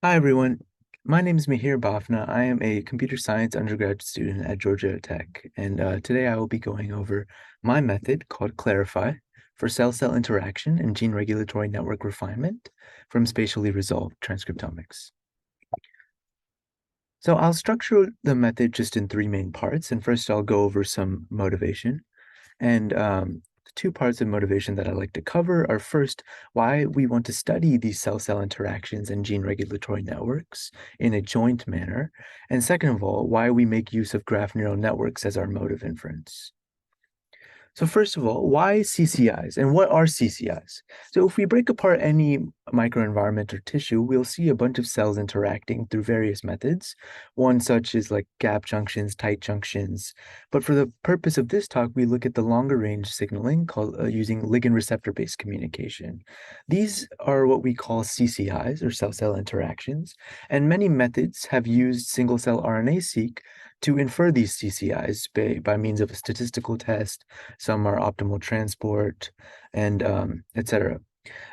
Hi, everyone. My name is Mihir Bafna. I am a computer science undergraduate student at Georgia Tech, and today I will be going over my method called Clarify for cell-cell interaction and gene regulatory network refinement from spatially resolved transcriptomics. So I'll structure the method just in three main parts, and first I'll go over some motivation. And the two parts of motivation that I like to cover are first, why we want to study these cell-cell interactions and gene regulatory networks in a joint manner. And second of all, why we make use of graph neural networks as our mode of inference. So first of all, why CCIs and what are CCIs? So if we break apart any microenvironment or tissue, we'll see a bunch of cells interacting through various methods. One such is like gap junctions, tight junctions. But for the purpose of this talk, we look at the longer range signaling called using ligand receptor-based communication. These are what we call CCIs or cell-cell interactions, and many methods have used single-cell RNA-seq to infer these CCIs by means of a statistical test. Some are optimal transport, and etc.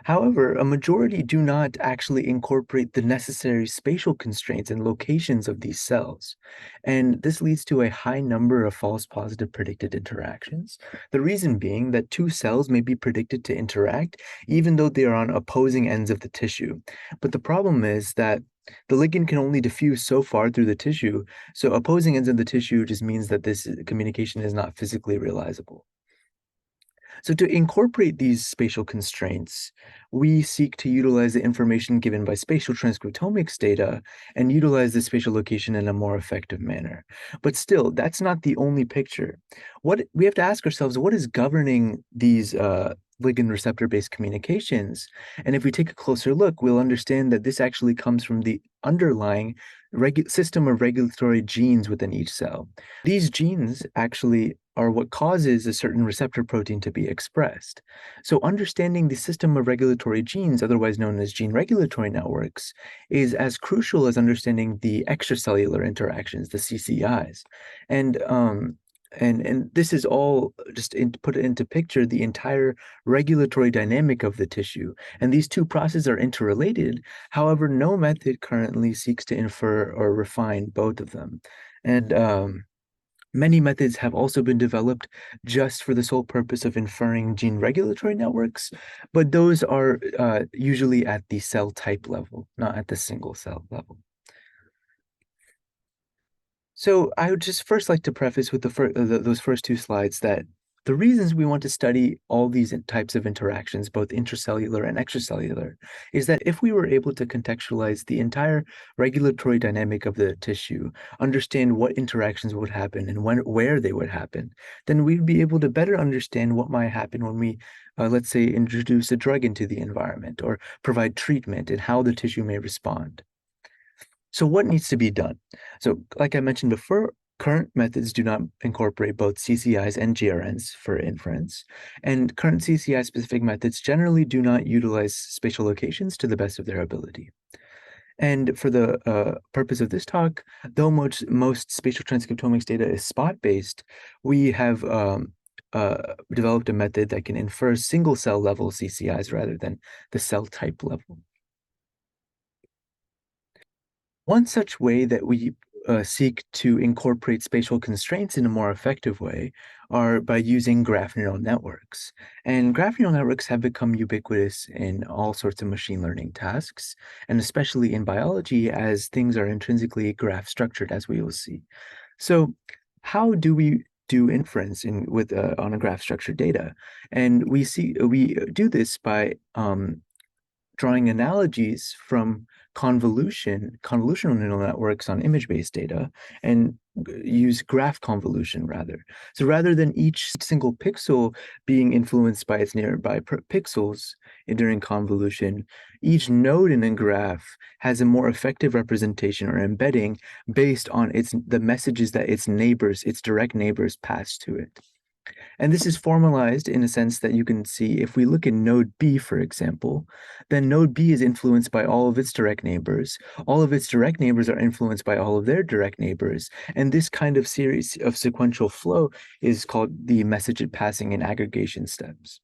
However, a majority do not actually incorporate the necessary spatial constraints and locations of these cells. And this leads to a high number of false positive predicted interactions. The reason being that two cells may be predicted to interact even though they are on opposing ends of the tissue. But the problem is that the ligand can only diffuse so far through the tissue, so opposing ends of the tissue just means that this communication is not physically realizable. So to incorporate these spatial constraints, we seek to utilize the information given by spatial transcriptomics data and utilize the spatial location in a more effective manner. But still, that's not the only picture. What we have to ask ourselves, what is governing these ligand receptor-based communications? And if we take a closer look, we'll understand that this actually comes from the underlying system of regulatory genes within each cell. These genes actually are what causes a certain receptor protein to be expressed. So understanding the system of regulatory genes, otherwise known as gene regulatory networks, is as crucial as understanding the extracellular interactions, the CCIs. And and this is all just put it into picture the entire regulatory dynamic of the tissue. And these two processes are interrelated. However, no method currently seeks to infer or refine both of them. And many methods have also been developed just for the sole purpose of inferring gene regulatory networks, but those are usually at the cell type level, not at the single cell level. So I would just first like to preface with those first two slides that the reasons we want to study all these types of interactions, both intracellular and extracellular, is that if we were able to contextualize the entire regulatory dynamic of the tissue, understand what interactions would happen and where they would happen, then we'd be able to better understand what might happen when we, let's say, introduce a drug into the environment or provide treatment and how the tissue may respond. So what needs to be done? So like I mentioned before, current methods do not incorporate both CCIs and GRNs for inference, and current CCI-specific methods generally do not utilize spatial locations to the best of their ability. And for the purpose of this talk, though most spatial transcriptomics data is spot-based, we have developed a method that can infer single-cell level CCIs rather than the cell type level. One such way that we seek to incorporate spatial constraints in a more effective way are by using graph neural networks. And graph neural networks have become ubiquitous in all sorts of machine learning tasks, and especially in biology as things are intrinsically graph structured, as we will see. So how do we do inference on a graph structured data? And we do this by drawing analogies from convolutional neural networks on image-based data, and use graph convolution rather. So rather than each single pixel being influenced by its nearby pixels during convolution, each node in a graph has a more effective representation or embedding based on the messages that its direct neighbors, pass to it. And this is formalized in a sense that you can see if we look at node B, for example, then node B is influenced by all of its direct neighbors. All of its direct neighbors are influenced by all of their direct neighbors. And this kind of series of sequential flow is called the message passing and aggregation steps.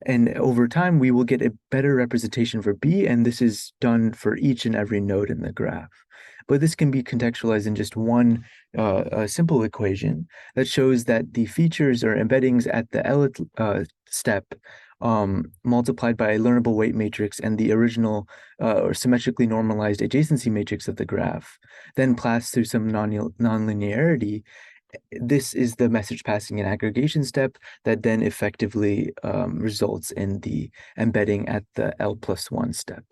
And over time, we will get a better representation for B, and this is done for each and every node in the graph. But this can be contextualized in just one a simple equation that shows that the features or embeddings at the L step multiplied by a learnable weight matrix and the original or symmetrically normalized adjacency matrix of the graph, then passed through some nonlinearity. This is the message passing and aggregation step that then effectively results in the embedding at the L+1 step.